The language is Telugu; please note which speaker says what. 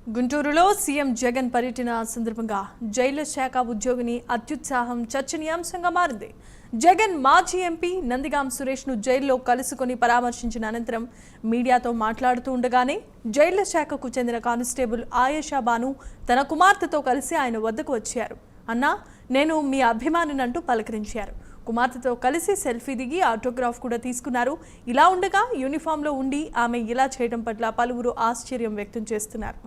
Speaker 1: గుంటూరులో సీఎం జగన్ పర్యటన సందర్భంగా జైళ్ల శాఖ ఉద్యోగిని అత్యుత్సాహం చర్చనీయాంశంగా మారింది. జగన్ మాజీ ఎంపీ నందిగాం సురేష్ను జైల్లో కలుసుకొని పరామర్శించిన అనంతరం మీడియాతో మాట్లాడుతూ ఉండగానే జైళ్ల శాఖకు చెందిన కానిస్టేబుల్ ఆయేషా బాను తన కుమార్తెతో కలిసి ఆయన వద్దకు వచ్చారు. అన్నా, నేను మీ అభిమానినంటూ పలకరించారు. కుమార్తెతో కలిసి సెల్ఫీ దిగి ఆటోగ్రాఫ్ కూడా తీసుకున్నారు. ఇలా ఉండగా యూనిఫామ్లో ఉండి ఆమె ఇలా చేయడం పట్ల పలువురు ఆశ్చర్యం వ్యక్తం చేస్తున్నారు.